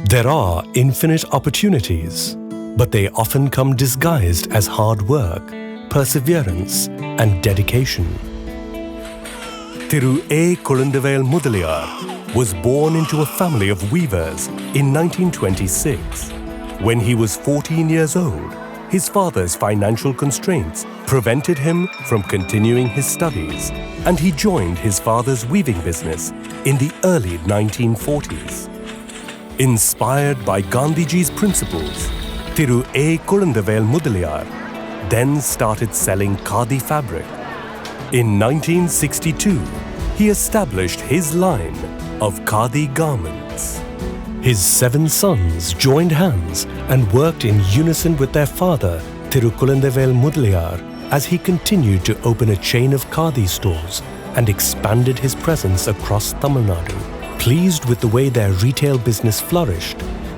There are infinite opportunities, but they often come disguised as hard work, perseverance, and dedication. Thiru A. Kulundavel Mudaliar was born into a family of weavers in 1926. When he was 14 years old, his father's financial constraints prevented him from continuing his studies, and he joined his father's weaving business in the early 1940s. Inspired by Gandhiji's principles, Thiru A. Kulundavel Mudaliar then started selling khadi fabric. In 1962, he established his line of khadi garments. His 7 sons joined hands and worked in unison with their father, Thiru Kulundavel Mudaliar, as he continued to open a chain of khadi stores and expanded his presence across Tamil Nadu. Pleased with the way their retail business flourished,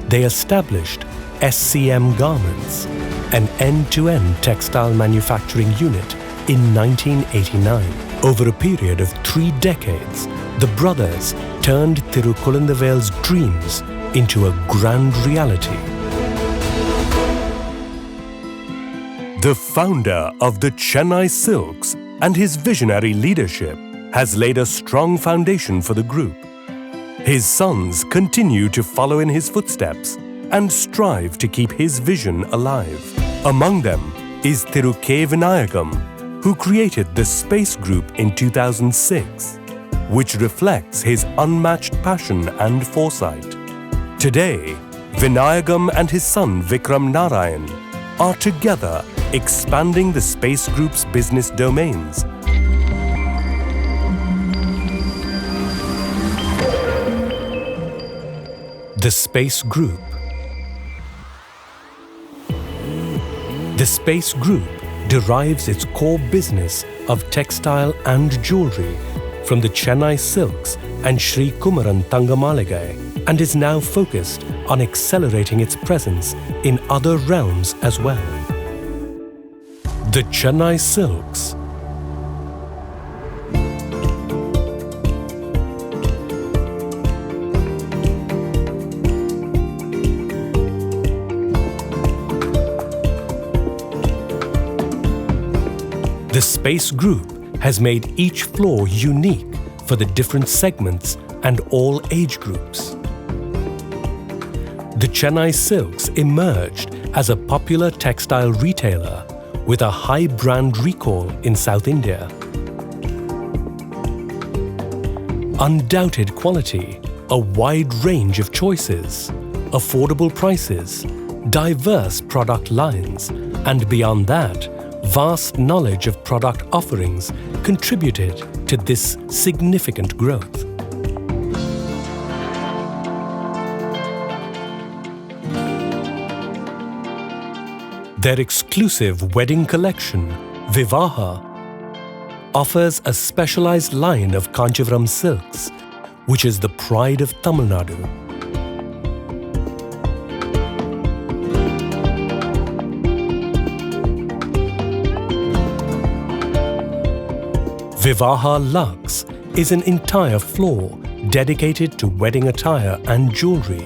they established SCM Garments, an end-to-end textile manufacturing unit, in 1989. Over a period of 3 decades, the brothers turned Thiru Kulundavel's dreams into a grand reality. The founder of the Chennai Silks and his visionary leadership has laid a strong foundation for the group. His sons continue to follow in his footsteps and strive to keep his vision alive. Among them is Thiru K. Vinayagam, who created the Space Group in 2006, which reflects his unmatched passion and foresight. Today, Vinayagam and his son Vikram Narayan are together expanding the Space Group's business domains. The Space Group. The Space Group derives its core business of textile and jewelry from the Chennai Silks and Sri Kumaran Thangamaligai, and is now focused on accelerating its presence in other realms as well. The Chennai Silks. The Space Group has made each floor unique for the different segments and all age groups. The Chennai Silks emerged as a popular textile retailer with a high brand recall in South India. Undoubted quality, a wide range of choices, affordable prices, diverse product lines, and beyond that, vast knowledge of product offerings contributed to this significant growth. Their exclusive wedding collection, Vivaha, offers a specialized line of Kanchivaram silks, which is the pride of Tamil Nadu. Vivaha Lux is an entire floor dedicated to wedding attire and jewelry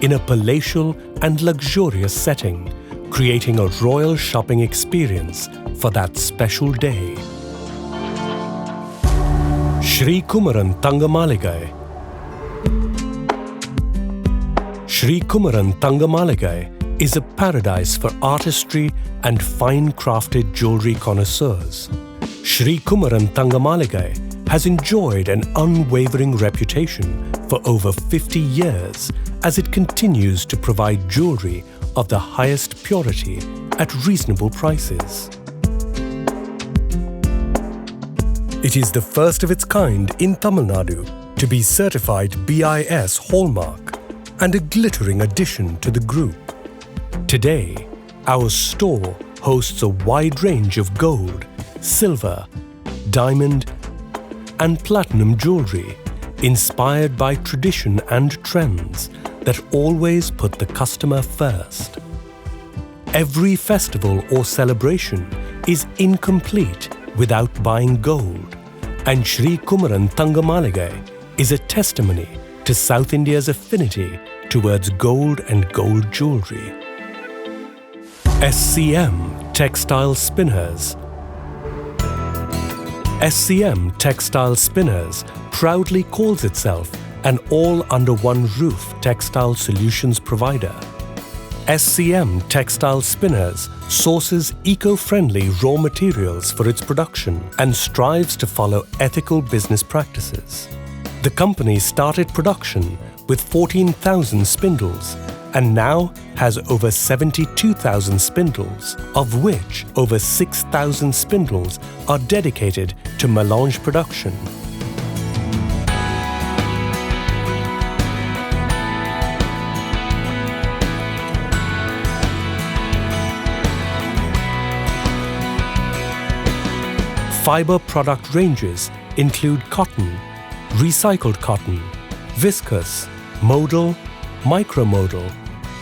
in a palatial and luxurious setting, creating a royal shopping experience for that special day. Sri Kumaran Thangamaligai. Sri Kumaran Thangamaligai is a paradise for artistry and fine-crafted jewelry connoisseurs. Sri Kumaran Thangamaligai has enjoyed an unwavering reputation for over 50 years as it continues to provide jewelry of the highest purity at reasonable prices. It is the first of its kind in Tamil Nadu to be certified BIS Hallmark and a glittering addition to the group. Today, our store hosts a wide range of gold, silver, diamond, and platinum jewelry inspired by tradition and trends that always put the customer first. Every festival or celebration is incomplete without buying gold, and Sri Kumaran Thangamaligai is a testimony to South India's affinity towards gold and gold jewellery. SCM Textile Spinners. SCM Textile Spinners proudly calls itself an all-under-one-roof textile solutions provider. SCM Textile Spinners sources eco-friendly raw materials for its production and strives to follow ethical business practices. The company started production with 14,000 spindles and now has over 72,000 spindles, of which over 6,000 spindles are dedicated to melange production. Fiber product ranges include cotton, recycled cotton, viscose, modal, micromodal,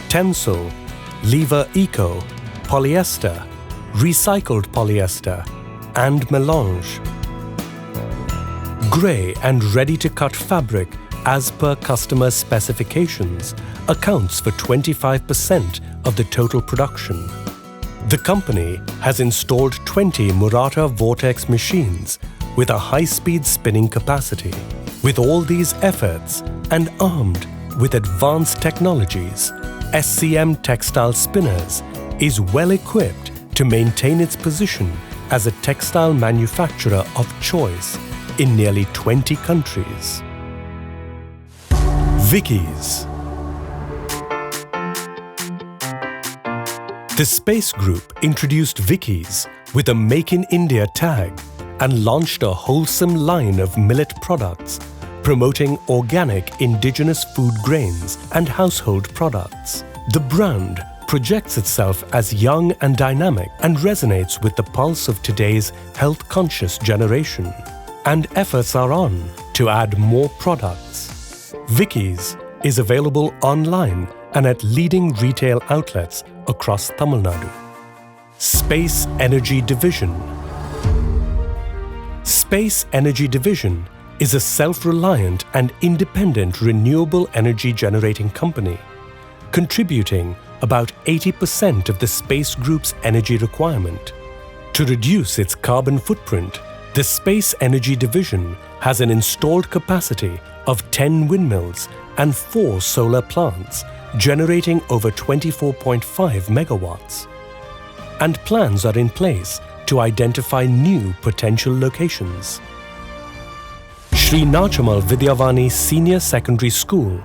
tensile, lever eco, polyester, recycled polyester, and melange. Grey and ready-to-cut fabric as per customer specifications accounts for 25% of the total production. The company has installed 20 Murata Vortex machines with a high-speed spinning capacity. With all these efforts and armed with advanced technologies, SCM Textile Spinners is well equipped to maintain its position as a textile manufacturer of choice in nearly 20 countries. Vicky's. The Space Group introduced Vicky's with a Make in India tag and launched a wholesome line of millet products, promoting organic indigenous food grains and household products. The brand projects itself as young and dynamic and resonates with the pulse of today's health-conscious generation. And efforts are on to add more products. Vicky's is available online and at leading retail outlets across Tamil Nadu. Space Energy Division. Space Energy Division is a self-reliant and independent renewable energy generating company, contributing about 80% of the Space Group's energy requirement. To reduce its carbon footprint, the Space Energy Division has an installed capacity of 10 windmills and 4 solar plants, generating over 24.5 megawatts. And plans are in place to identify new potential locations. Shri Nachamal Vidyavani Senior Secondary School.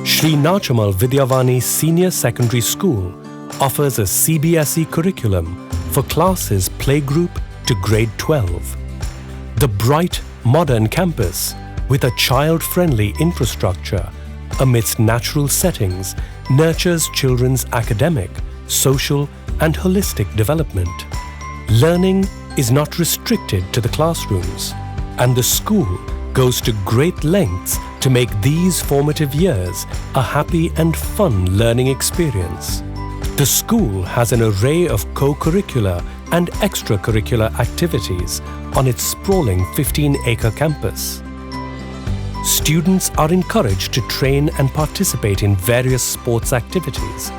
Shri Nachamal Vidyavani Senior Secondary School offers a CBSE curriculum for classes playgroup to grade 12. The bright, modern campus with a child-friendly infrastructure amidst natural settings nurtures children's academic, social and holistic development. Learning is not restricted to the classrooms, and the school goes to great lengths to make these formative years a happy and fun learning experience. The school has an array of co-curricular and extracurricular activities on its sprawling 15-acre campus. Students are encouraged to train and participate in various sports activities.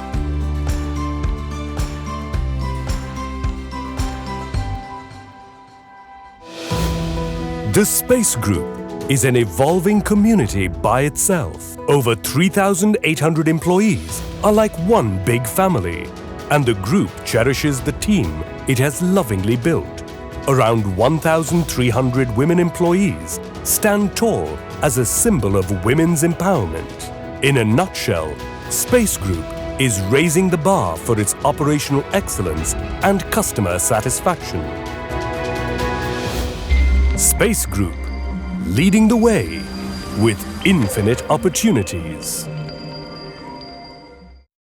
The Space Group is an evolving community by itself. Over 3,800 employees are like one big family, and the group cherishes the team it has lovingly built. Around 1,300 women employees stand tall as a symbol of women's empowerment. In a nutshell, Space Group is raising the bar for its operational excellence and customer satisfaction. Space Group, leading the way with infinite opportunities.